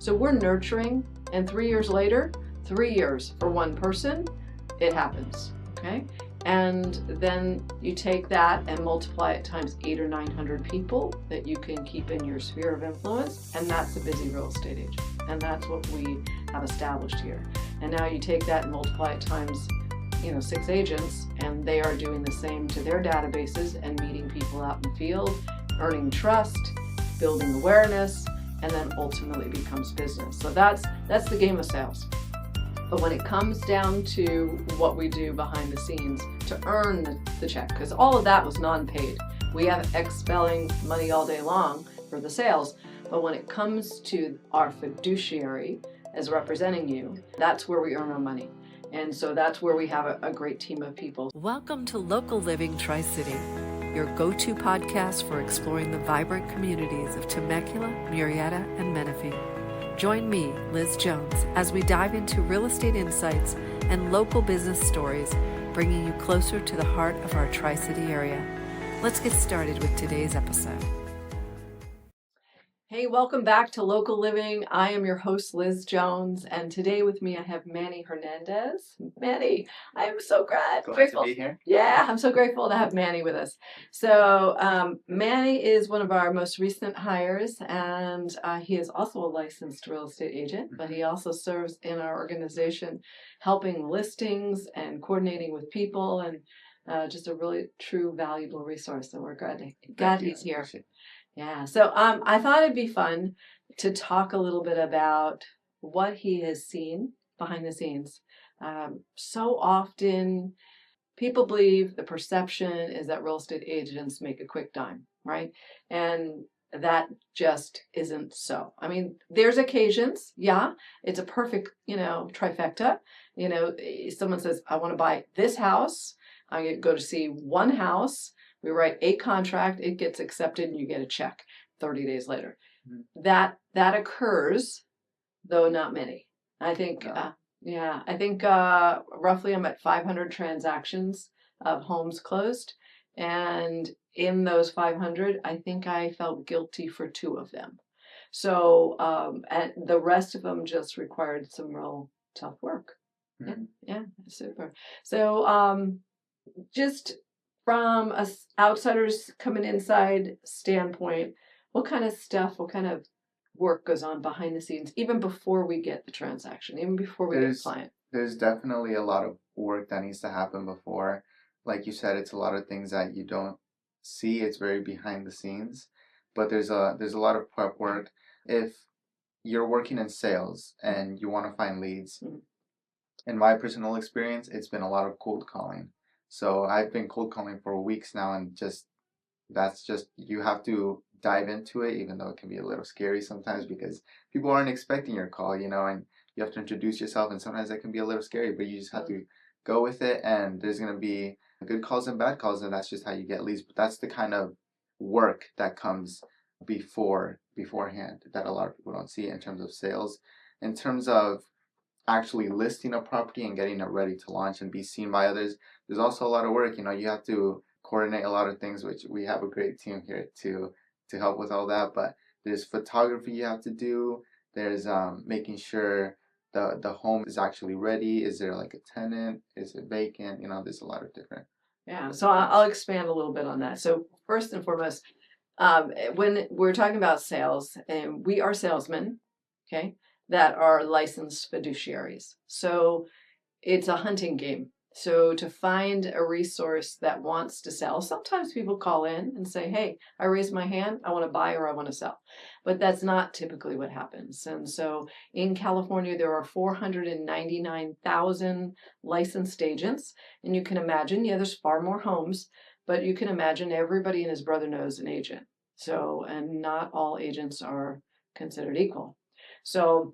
So we're nurturing, and 3 years later, 3 years for one person, it happens, okay? And then you take that and multiply it times 800 or 900 people that you can keep in your sphere of influence, and that's a busy real estate agent. And that's what we have established here. And now you take that and multiply it times 6 agents, and they are doing the same to their databases and meeting people out in the field, earning trust, building awareness, and then ultimately becomes business. So that's the game of sales. But when it comes down to what we do behind the scenes to earn the check, because all of that was non-paid. We have expelling money all day long for the sales. But when it comes to our fiduciary as representing you, that's where we earn our money. And so that's where we have a great team of people. Welcome to Local Living Tri-City, your go-to podcast for exploring the vibrant communities of Temecula, Murrieta, and Menifee. Join me, Liz Jones, as we dive into real estate insights and local business stories, bringing you closer to the heart of our Tri-City area. Let's get started with today's episode. Hey, welcome back to Local Living. I am your host, Liz Jones, and today with me I have Manny Hernandez. Manny, I am so grateful to be here. Yeah, I'm so grateful to have Manny with us. So Manny is one of our most recent hires, and he is also a licensed real estate agent, but he also serves in our organization helping listings and coordinating with people, and just a really true valuable resource. So we're glad he's here. Yeah, so I thought it'd be fun to talk a little bit about what he has seen behind the scenes. So often people believe the perception is that real estate agents make a quick dime, right? And that just isn't so. I mean, there's occasions, yeah, it's a perfect, trifecta. Someone says, I want to buy this house. I go to see one house. We write a contract, it gets accepted, and you get a check 30 days later. Mm-hmm. That occurs, though not many. I think, roughly I'm at 500 transactions of homes closed, and in those 500, I think I felt guilty for 2 of them. So, and the rest of them just required some real tough work. Mm-hmm. Yeah, super. So, just from a outsider's coming inside standpoint, what kind of work goes on behind the scenes, even before we get the transaction, even before we get a client? There's definitely a lot of work that needs to happen before. Like you said, it's a lot of things that you don't see. It's very behind the scenes, but there's a lot of prep work. If you're working in sales and you want to find leads, mm-hmm. In my personal experience, it's been a lot of cold calling. So I've been cold calling for weeks now, and that's you have to dive into it, even though it can be a little scary sometimes because people aren't expecting your call, and you have to introduce yourself, and sometimes that can be a little scary, but you just have to go with it, and there's going to be good calls and bad calls, and that's just how you get leads. But that's the kind of work that comes beforehand that a lot of people don't see in terms of sales. In terms of actually listing a property and getting it ready to launch and be seen by others, there's also a lot of work. You have to coordinate a lot of things, which we have a great team here to help with all that. But there's photography you have to do. There's making sure the home is actually ready. Is there like a tenant? Is it vacant? There's a lot of different. Yeah, so I'll expand a little bit on that. So first and foremost, when we're talking about sales, and we are salesmen, okay, that are licensed fiduciaries. So it's a hunting game. So to find a resource that wants to sell, sometimes people call in and say, hey, I raised my hand, I want to buy or I want to sell. But that's not typically what happens. And so in California, there are 499,000 licensed agents. And you can imagine, there's far more homes, but you can imagine everybody and his brother knows an agent. So, and not all agents are considered equal. So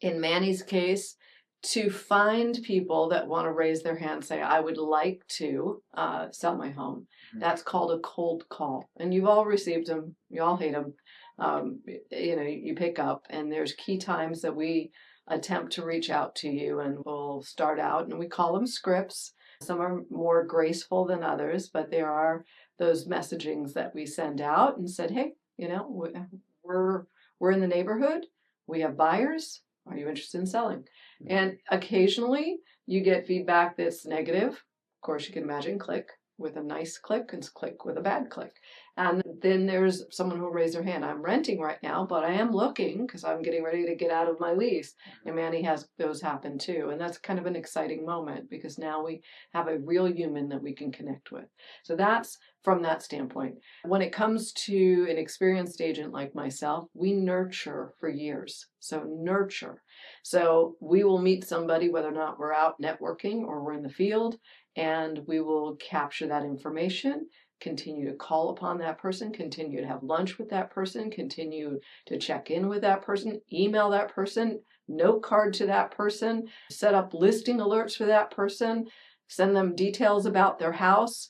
in Manny's case, to find people that want to raise their hand, say, I would like to sell my home, that's called a cold call. And you've all received them. You all hate them. You pick up, and there's key times that we attempt to reach out to you, and we'll start out, and we call them scripts. Some are more graceful than others, but there are those messagings that we send out and said, hey, we're in the neighborhood. We have buyers. Are you interested in selling? And occasionally you get feedback that's negative. Of course, you can imagine click with a nice click and click with a bad click. And then there's someone who will raise their hand. I'm renting right now, but I am looking because I'm getting ready to get out of my lease. And Manny has those happen too. And that's kind of an exciting moment because now we have a real human that we can connect with. So that's from that standpoint. When it comes to an experienced agent like myself, we nurture for years. So nurture. So we will meet somebody, whether or not we're out networking or we're in the field, and we will capture that information, continue to call upon that person, continue to have lunch with that person, continue to check in with that person, email that person, note card to that person, set up listing alerts for that person, send them details about their house.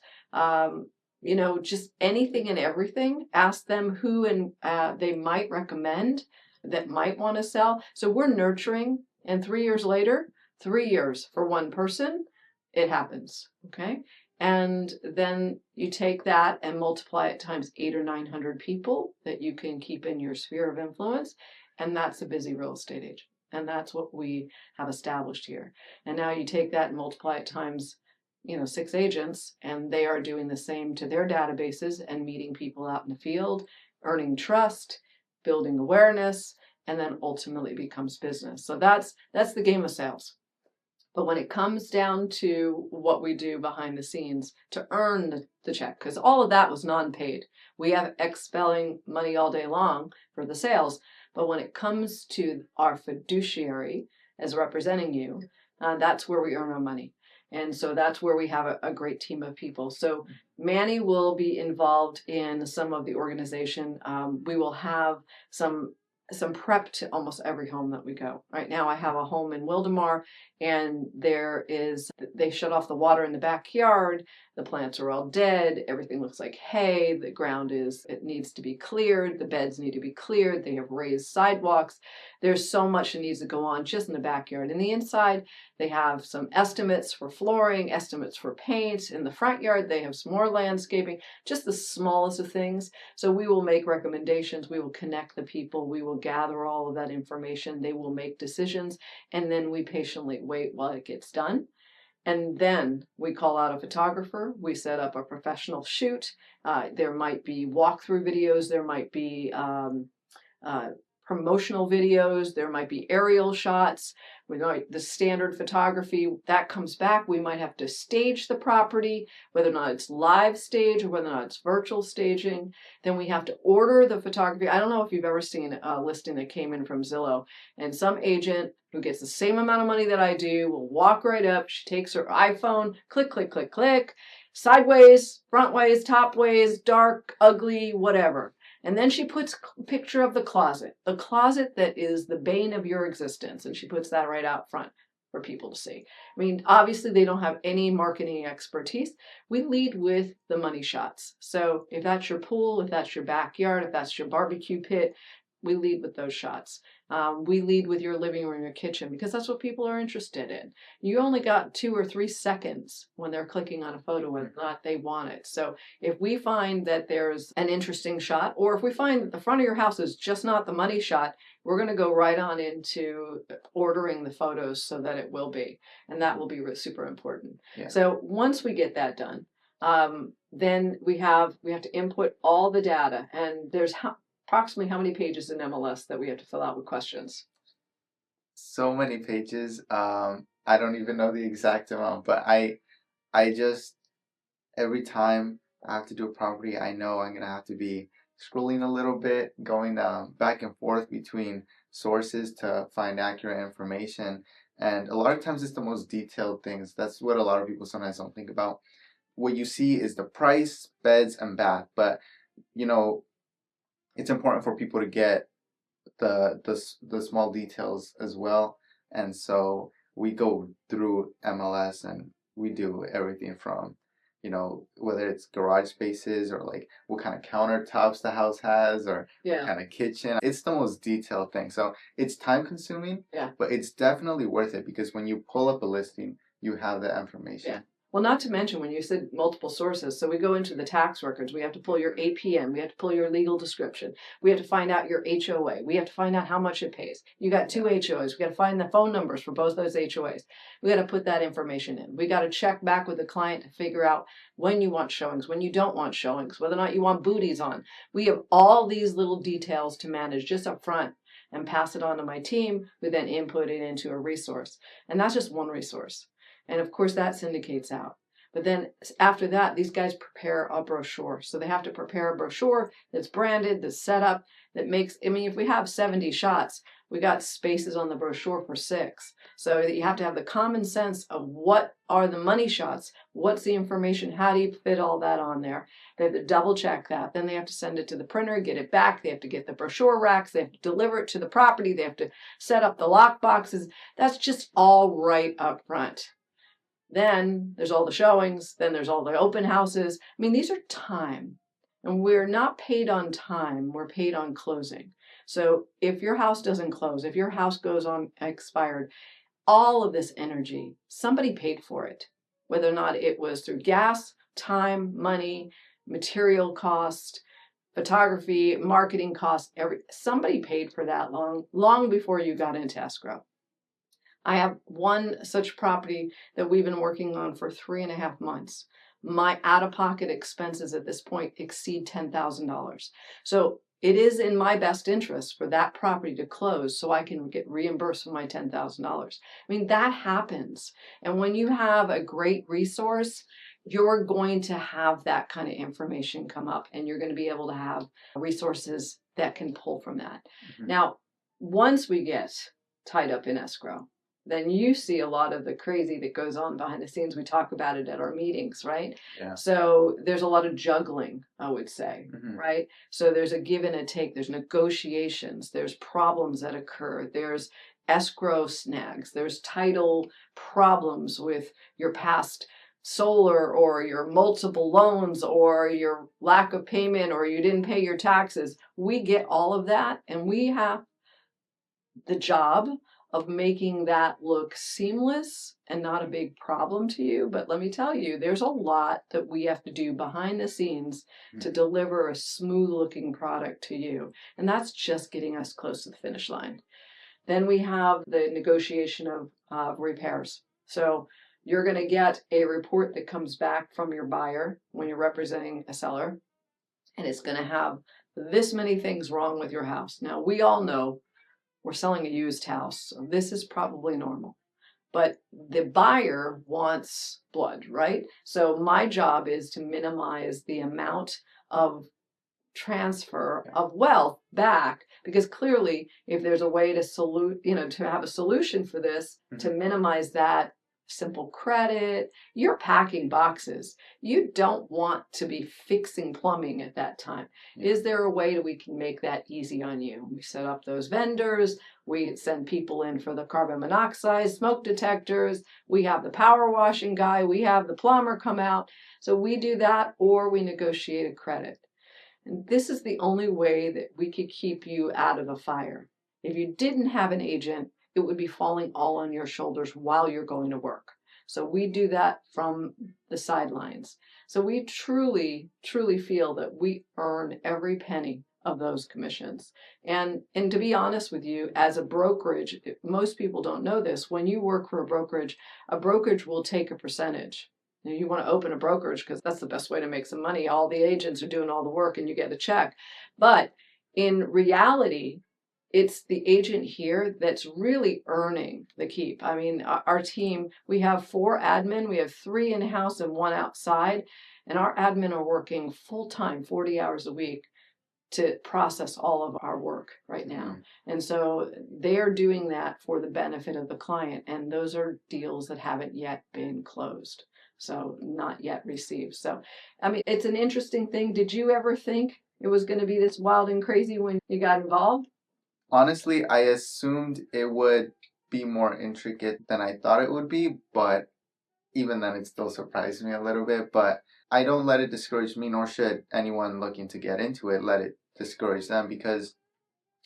Just anything and everything. Ask them who and they might recommend that might want to sell. So we're nurturing, and 3 years later, 3 years for one person, it happens. Okay. And then you take that and multiply it times 800 or 900 people that you can keep in your sphere of influence. And that's a busy real estate agent. And that's what we have established here. And now you take that and multiply it times 6 agents, and they are doing the same to their databases and meeting people out in the field, earning trust, building awareness, and then ultimately becomes business. So that's the game of sales. But when it comes down to what we do behind the scenes to earn the check, because all of that was non-paid. We have expelling money all day long for the sales. But when it comes to our fiduciary as representing you, that's where we earn our money. And so that's where we have a great team of people. So Manny will be involved in some of the organization. We will have some prep to almost every home that we go. Right now I have a home in Wildemar, and they shut off the water in the backyard. The plants are all dead. Everything looks like hay. The ground it needs to be cleared. The beds need to be cleared. They have raised sidewalks. There's so much that needs to go on just in the backyard. In the inside, they have some estimates for flooring, estimates for paint. In the front yard, they have some more landscaping, just the smallest of things. So we will make recommendations. We will connect the people. We will gather all of that information. They will make decisions. And then we patiently wait while it gets done. And then we call out a photographer. We set up a professional shoot. There might be walkthrough videos. There might be promotional videos. There might be aerial shots. The standard photography that comes back. We might have to stage the property, whether or not it's live stage or whether or not it's virtual staging. Then we have to order the photography. I don't know if you've ever seen a listing that came in from Zillow, and some agent who gets the same amount of money that I do will walk right up. She takes her iPhone, click, click, click, click, sideways, front ways, top ways, dark, ugly, whatever. And then she puts a picture of the closet that is the bane of your existence. And she puts that right out front for people to see. I mean, obviously they don't have any marketing expertise. We lead with the money shots. So if that's your pool, if that's your backyard, if that's your barbecue pit, we lead with those shots. We lead with your living room, your kitchen, because that's what people are interested in. You only got 2 or 3 seconds when they're clicking on a photo whether or not they want it. So if we find that there's an interesting shot, or if we find that the front of your house is just not the money shot, we're going to go right on into ordering the photos so that it will be. And that will be super important. Yeah. So once we get that done, then we have to input all the data, and there's approximately how many pages in MLS that we have to fill out with questions? So many pages. I don't even know the exact amount, but I just, every time I have to do a property, I know I'm going to have to be scrolling a little bit, going back and forth between sources to find accurate information. And a lot of times it's the most detailed things. That's what a lot of people sometimes don't think about. What you see is the price, beds, and bath. But, it's important for people to get the small details as well. And so we go through MLS and we do everything from, whether it's garage spaces or like what kind of countertops the house has or what kind of kitchen. It's the most detailed thing. So it's time consuming, but it's definitely worth it because when you pull up a listing, you have the information. Yeah. Well, not to mention when you said multiple sources. So we go into the tax records. We have to pull your APN. We have to pull your legal description. We have to find out your HOA. We have to find out how much it pays. You got 2 HOAs. We got to find the phone numbers for both those HOAs. We got to put that information in. We got to check back with the client to figure out when you want showings, when you don't want showings, whether or not you want booties on. We have all these little details to manage just up front and pass it on to my team, who then input it into a resource. And that's just one resource. And of course that syndicates out. But then after that, these guys prepare a brochure. So they have to prepare a brochure that's branded, that's set up, that makes, I mean, if we have 70 shots, we got spaces on the brochure for 6. So you have to have the common sense of what are the money shots, what's the information, how do you fit all that on there. They have to double check that. Then they have to send it to the printer, get it back. They have to get the brochure racks. They have to deliver it to the property. They have to set up the lock boxes. That's just all right up front. Then there's all the showings, then there's all the open houses. I mean, these are time. And we're not paid on time, we're paid on closing. So if your house doesn't close, if your house goes on expired, all of this energy, somebody paid for it. Whether or not it was through gas, time, money, material cost, photography, marketing cost, somebody paid for that long before you got into escrow. I have one such property that we've been working on for 3.5 months. My out-of-pocket expenses at this point exceed $10,000. So it is in my best interest for that property to close so I can get reimbursed for my $10,000. I mean, that happens. And when you have a great resource, you're going to have that kind of information come up, and you're going to be able to have resources that can pull from that. Mm-hmm. Now, once we get tied up in escrow, then you see a lot of the crazy that goes on behind the scenes. We talk about it at our meetings, right? Yeah. So there's a lot of juggling, I would say, right? So there's a give and a take. There's negotiations. There's problems that occur. There's escrow snags. There's title problems with your past solar or your multiple loans or your lack of payment or you didn't pay your taxes. We get all of that, and we have the job of making that look seamless and not a big problem to you. But let me tell you, there's a lot that we have to do behind the scenes to deliver a smooth looking product to you. And that's just getting us close to the finish line. Then we have the negotiation of repairs. So you're going to get a report that comes back from your buyer when you're representing a seller, and it's going to have this many things wrong with your house. Now, we all know we're selling a used house, so this is probably normal. But the buyer wants blood, right? So my job is to minimize the amount of transfer of wealth back, because clearly if there's a way to to have a solution for this, to minimize that, simple credit, you're packing boxes. You don't want to be fixing plumbing at that time. Is there a way that we can make that easy on you? We set up those vendors. We send people in for the carbon monoxide, smoke detectors. We have the power washing guy. We have the plumber come out. So we do that, or we negotiate a credit. And this is the only way that we could keep you out of the fire. If you didn't have an agent, it would be falling all on your shoulders while you're going to work. So we do that from the sidelines. So we truly, truly feel that we earn every penny of those commissions. And to be honest with you, as a brokerage, most people don't know this, when you work for a brokerage will take a percentage. You want to open a brokerage because that's the best way to make some money. All the agents are doing all the work and you get a check. But in reality, it's the agent here that's really earning the keep. I mean, our team, we have 4 admin, we have 3 in-house and 1 outside, and our admin are working full-time, 40 hours a week to process all of our work right now. And so they're doing that for the benefit of the client, and those are deals that haven't yet been closed. So not yet received. So, I mean, it's an interesting thing. Did you ever think it was going to be this wild and crazy when you got involved? Honestly, I assumed it would be more intricate than I thought it would be, but even then it still surprised me a little bit. But I don't let it discourage me, nor should anyone looking to get into it let it discourage them, because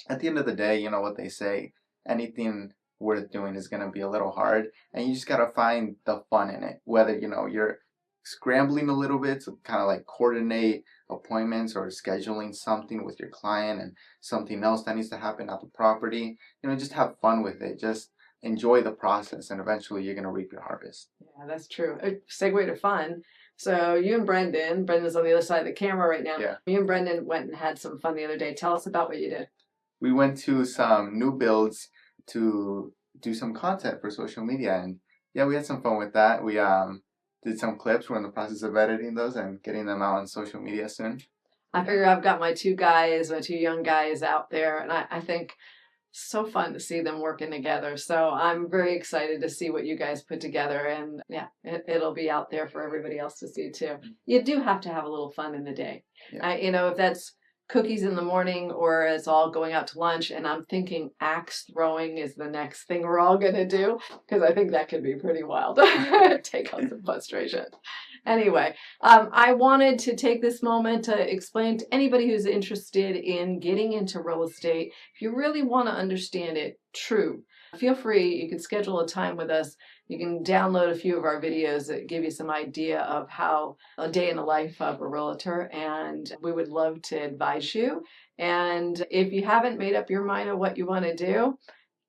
at the end of the day, you know what they say, anything worth doing is going to be a little hard, and you just got to find the fun in it, whether you're scrambling a little bit to kind of like coordinate appointments or scheduling something with your client and something else that needs to happen at the property. Just have fun with it. Just enjoy the process, and eventually you're going to reap your harvest. Yeah, that's true. A segue to fun. So you and Brendan's on the other side of the camera right now. Yeah. You and Brendan went and had some fun the other day. Tell us about what you did. We went to some new builds to do some content for social media, and yeah, we had some fun with that. We did some clips. We're in the process of editing those and getting them out on social media soon. I figure I've got my two young guys out there, and I think so fun to see them working together. So I'm very excited to see what you guys put together, and yeah, it'll be out there for everybody else to see too. You do have to have a little fun in the day. Yeah. If that's cookies in the morning or it's all going out to lunch, and I'm thinking axe throwing is the next thing we're all going to do, because I think that could be pretty wild. Take out some frustration. Anyway, I wanted to take this moment to explain to anybody who's interested in getting into real estate, if you really want to understand it, feel free. You can schedule a time with us. You can download a few of our videos that give you some idea of how a day in the life of a realtor, and we would love to advise you. And if you haven't made up your mind on what you want to do,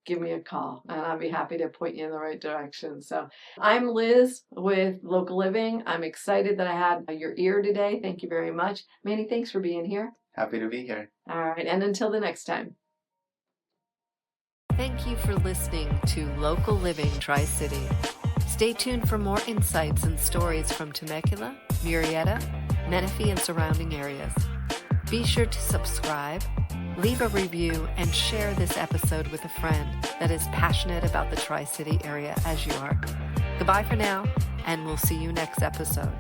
give me a call and I'll be happy to point you in the right direction. So I'm Liz with Local Living. I'm excited that I had your ear today. Thank you very much. Manny, thanks for being here. Happy to be here. All right. And until the next time. Thank you for listening to Local Living Tri-City. Stay tuned for more insights and stories from Temecula, Murrieta, Menifee, and surrounding areas. Be sure to subscribe, leave a review, and share this episode with a friend that is passionate about the Tri-City area as you are. Goodbye for now, and we'll see you next episode.